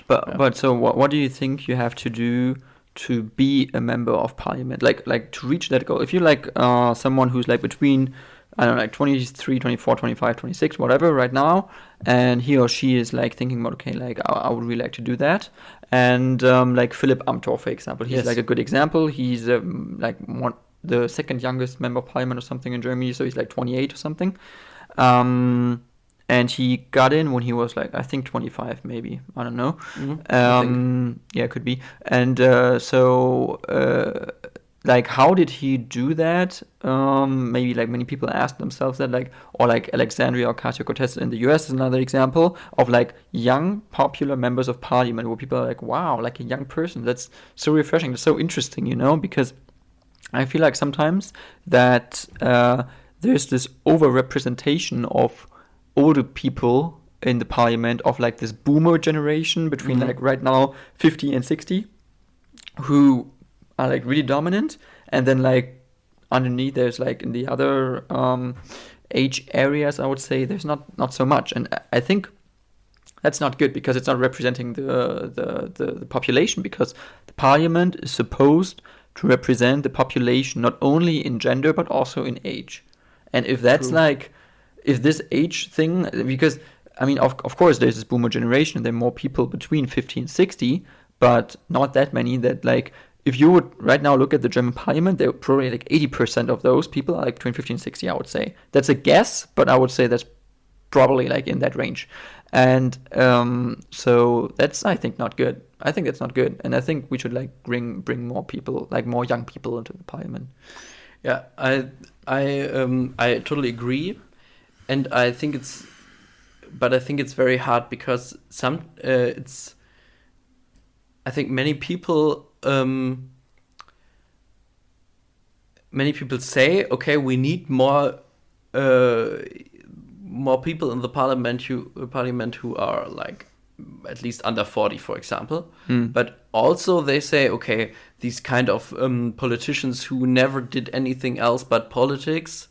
S1: But
S2: so what do you think you have to do to be a member of parliament, like to reach that goal? If you're like someone who's like between, I don't know, like 23, 24, 25, 26, whatever right now, and he or she is like thinking about, okay, like I would really like to do that. And like Philipp Amthor, for example, he's like a good example. He's the second youngest member of parliament or something in Germany, so he's like 28 or something. And he got in when he was like, I think 25 maybe, I don't know. Yeah, could be. And like, how did he do that? Maybe like many people ask themselves that, like, or like Alexandria Ocasio-Cortez in the US is another example of like young popular members of parliament where people are like, wow, like a young person, that's so refreshing, that's so interesting, because I feel like sometimes that there's this overrepresentation of older people in the parliament, of like this boomer generation between like right now 50 and 60, who are like really dominant, and then like underneath there's like in the other age areas, I would say there's not so much. And I think that's not good, because it's not representing the population, because the parliament is supposed to represent the population not only in gender but also in age. And if that's like, if this age thing, because I mean, of course there's this boomer generation, there are more people between 50 and 60, but not that many that like, if you would right now look at the German parliament, there are probably like 80% of those people are like between 50 and 60, I would say. That's a guess, but I would say that's probably like in that range. And so that's, I think, not good. I think that's not good. And I think we should like bring more people, like more young people into the parliament.
S1: Yeah, I totally agree. And I think it's very hard, because I think many people say, okay, we need more people in the parliament who are like at least under 40, for example. But also they say, okay, these kind of politicians who never did anything else but politics,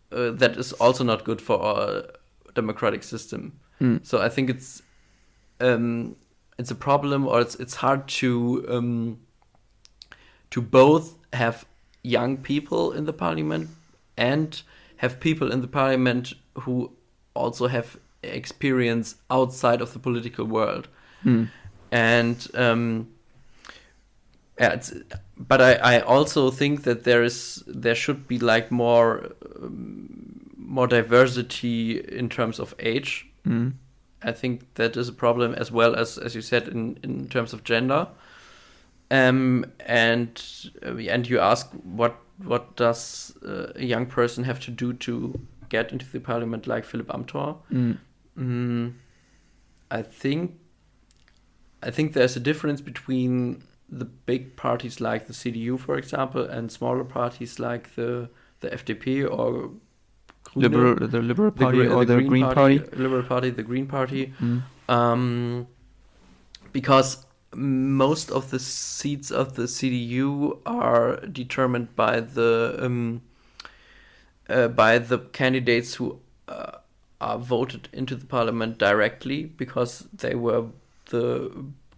S1: that is also not good for our democratic system. So I think it's a problem, or it's hard to both have young people in the parliament and have people in the parliament who also have experience outside of the political world. And but I also think that there should be like more diversity in terms of age. I think that is a problem, as well as you said, in terms of gender. And you ask what does a young person have to do to get into the parliament like Philipp Amthor? I think there's a difference between the big parties like the CDU, for example, and smaller parties like the FDP or
S2: the Liberal Party or the Green Party.
S1: Liberal Party, the Green Party. Because most of the seats of the CDU are determined by the candidates who are voted into the parliament directly, because they were the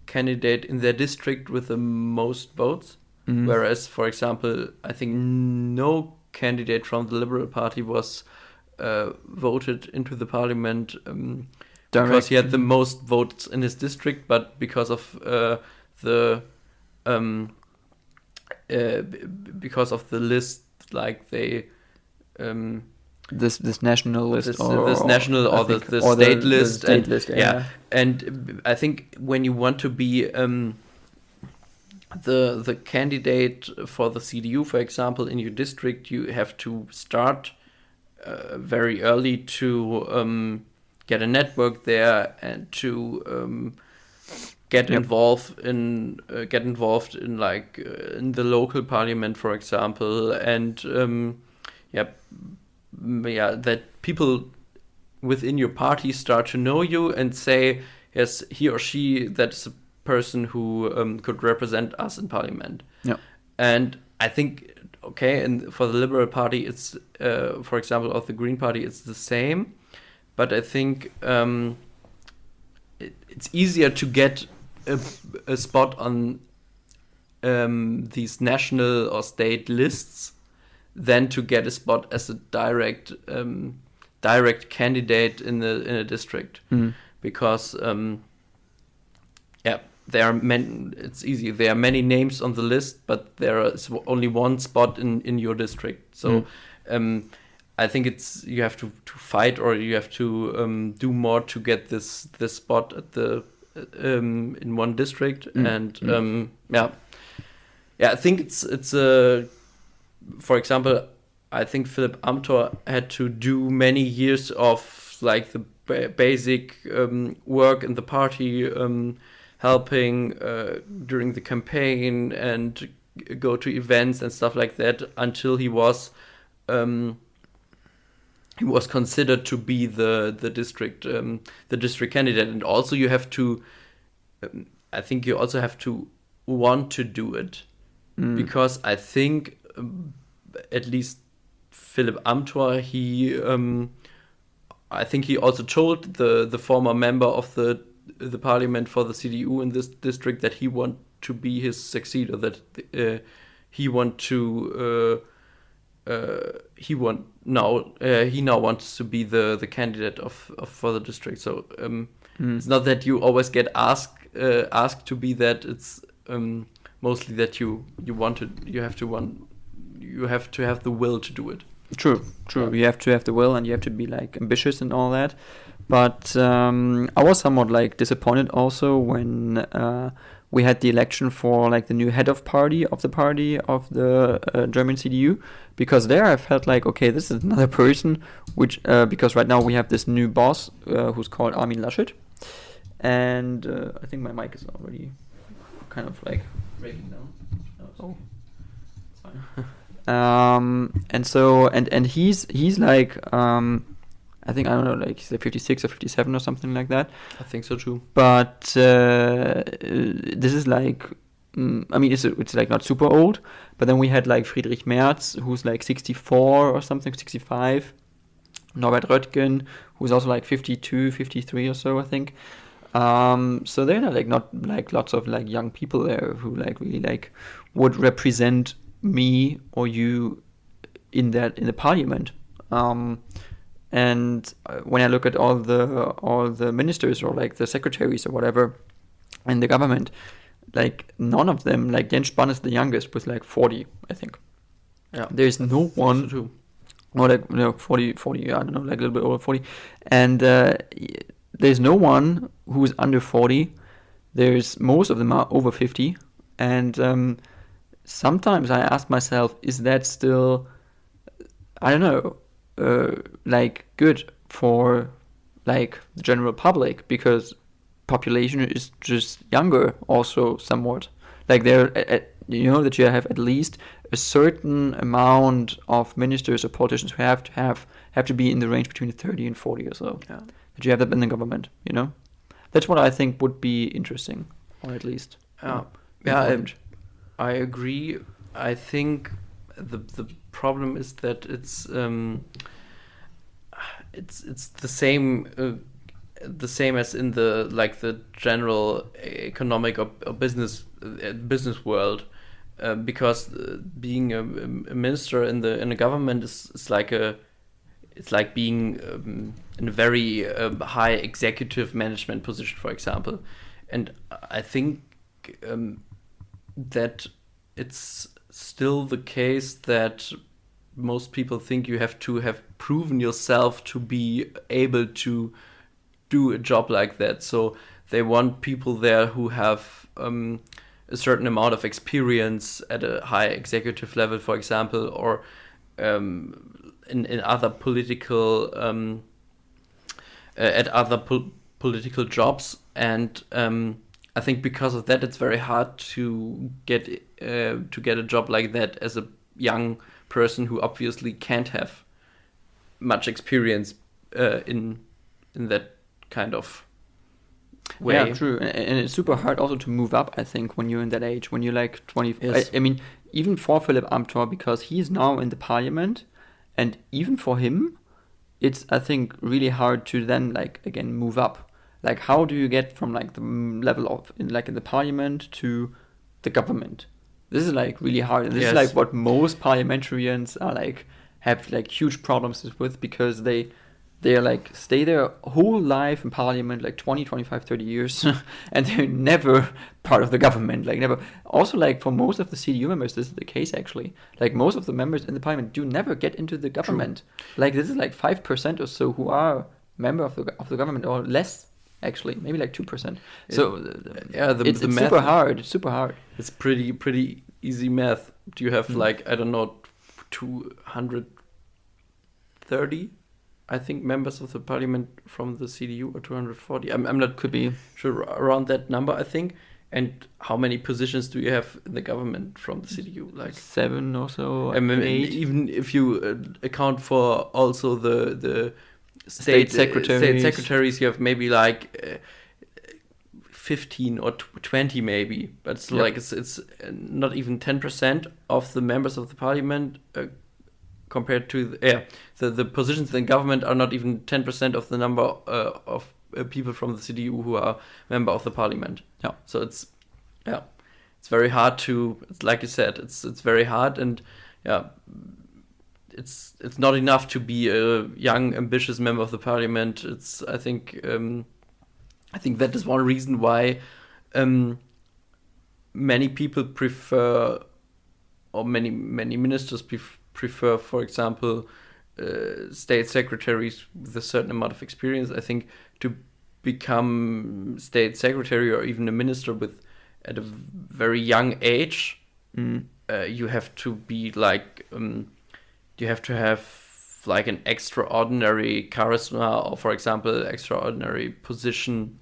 S1: candidate in their district with the most votes. Whereas, for example, I think no candidate from the Liberal Party was voted into the parliament because he had the most votes in his district, but because of the list, like they
S2: this national list,
S1: the state list,
S2: the state list, yeah.
S1: And I think when you want to be the candidate for the CDU, for example, in your district, you have to start very early to get a network there and to get involved in like in the local parliament, for example, and that people within your party start to know you and say, yes, he or she, that's a person who could represent us in parliament.
S2: Yeah.
S1: And I think, and for the Liberal Party, it's, for example, of the Green Party, it's the same. But I think it's easier to get a spot on these national or state lists than to get a spot as a direct candidate in a district, because there are many. It's easy. There are many names on the list, but there is only one spot in your district. So I think you have to fight, or you have to do more to get this spot at the in one district. And I think it's a. For example, I think Philipp Amthor had to do many years of like the basic work in the party, helping during the campaign and go to events and stuff like that, until he was considered to be the district candidate. And also you have to, I think you also have to want to do it, because I think at least Philipp Amthor, I think he also told the former member of the parliament for the CDU in this district that he want to be his successor, that he now wants to be the candidate for the district. So it's not that you always get asked to be that. It's mostly that you have to have the will to do it.
S2: True. You have to have the will, and you have to be like ambitious and all that. But I was somewhat like disappointed also when we had the election for like the new head of the party of the German CDU, because there I felt like, okay, this is another person, which because right now we have this new boss who's called Armin Laschet, and I think my mic is already kind of like breaking down. Oh, it's fine. And he's like I think, I don't know, like he's like 56 or 57 or something like that.
S1: I think so too.
S2: But this is like, I mean, it's like not super old. But then we had like Friedrich Merz, who's like 64 or something, 65. Norbert Röttgen, who's also like 52, 53 or so, I think. So they're not like lots of like young people there who like really like would represent me or you in the parliament. And when I look at all the ministers or like the secretaries or whatever in the government, like none of them, like Jens Spahn is the youngest with like 40, I think.
S1: Yeah.
S2: There's no one,
S1: too.
S2: or like 40, I don't know, like a little bit over 40. And there's no one who's under 40. Most of them are over 50. And sometimes I ask myself, is that still, I don't know, like good for like the general public, because population is just younger also somewhat. Like that you have at least a certain amount of ministers or politicians who have to be in the range between 30 and 40 or so.
S1: Yeah.
S2: That you have that in the government, That's what I think would be interesting, or at least important.
S1: I agree. I think the problem is that it's the same as in the general economic or business world, because being a minister in the government is like being in a very high executive management position, for example. And I think that it's still the case that most people think you have to have proven yourself to be able to do a job like that. So they want people there who have a certain amount of experience at a high executive level, for example, or in other political at other political jobs. And I think because of that, it's very hard to get a job like that as a young person who obviously can't have much experience in that kind of way.
S2: Yeah, true. And it's super hard also to move up, I think, when you're in that age, when you're like 20.
S1: Yes.
S2: I mean, even for Philipp Amthor, because he's now in the parliament, and even for him, it's, I think, really hard to then, like, again, move up. Like, how do you get from, like, the level of, in the parliament to the government? This is, like, really hard. And this is, like, what most parliamentarians are, like, have, like, huge problems with, because they are, like, stay their whole life in parliament, like, 20, 25, 30 years, and they're never part of the government, like, never. Also, like, for most of the CDU members, this is the case, actually. Like, most of the members in the parliament do never get into the government. True. Like, this is, like, 5% or so who are member of the government, or less, actually, maybe like 2%. So it's super hard. It's super hard.
S1: It's pretty easy math. Do you have like, I don't know, 230, I think, members of the parliament from the CDU, or 240? I'm not
S2: could be
S1: sure, around that number, I think. And how many positions do you have in the government from the CDU? Like
S2: 7 or so. 8.
S1: Even if you account for also the state secretaries, you have maybe like 15 or 20 maybe, but it's like it's not even 10% of the members of the parliament compared to the positions in government are not even 10% of the number of people from the CDU who are member of the parliament.
S2: Yeah.
S1: So it's very hard to, like you said, it's very hard, and it's not enough to be a young, ambitious member of the parliament. I think that is one reason why many people prefer, or many ministers prefer, for example, state secretaries with a certain amount of experience. I think to become state secretary or even a minister at a very young age, you have to be like. You have to have like an extraordinary charisma, or, for example, extraordinary position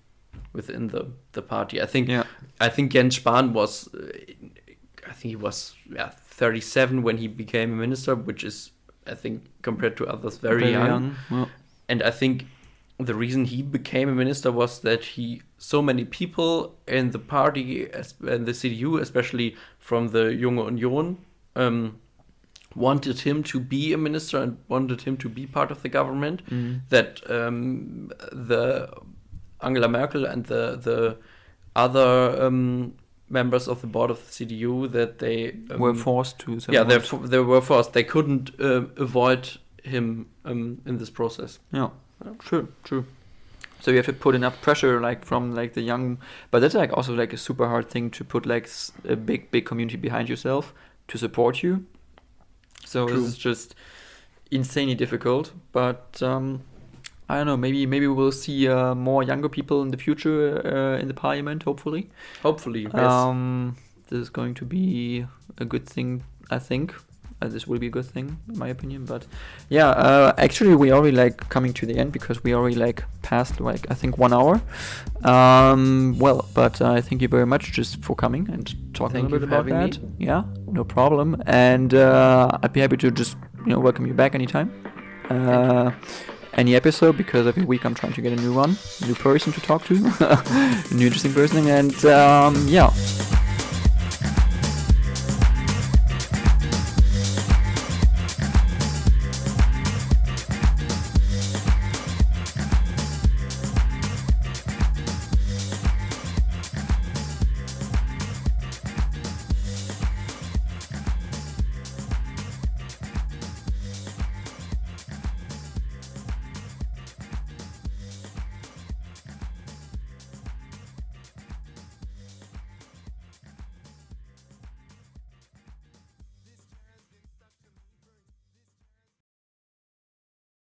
S1: within the party. I think Jens Spahn was, 37 when he became a minister, which is, I think, compared to others, very young.
S2: Well.
S1: And I think the reason he became a minister was that so many people in the party, and the CDU, especially from the Junge Union, wanted him to be a minister and wanted him to be part of the government, that the Angela Merkel and the other members of the board of the CDU, that they
S2: were forced to.
S1: They were forced. They couldn't avoid him in this process.
S2: Yeah, true. So you have to put enough pressure, like from like the young, but that's like also like a super hard thing to put like a big community behind yourself to support you. So
S1: True.
S2: this is just insanely difficult. But I don't know. Maybe we will see more younger people in the future in the parliament. Hopefully.
S1: Yes.
S2: This is going to be a good thing, I think. This will be a good thing, in my opinion. But yeah, actually, we already like coming to the end because we already like passed like I think 1 hour. Well, but I thank you very much just for coming and talking a little bit about that. Yeah, no problem. And I'd be happy to just welcome you back anytime. Any episode, because every week I'm trying to get a new person to talk to, a new interesting person, and yeah.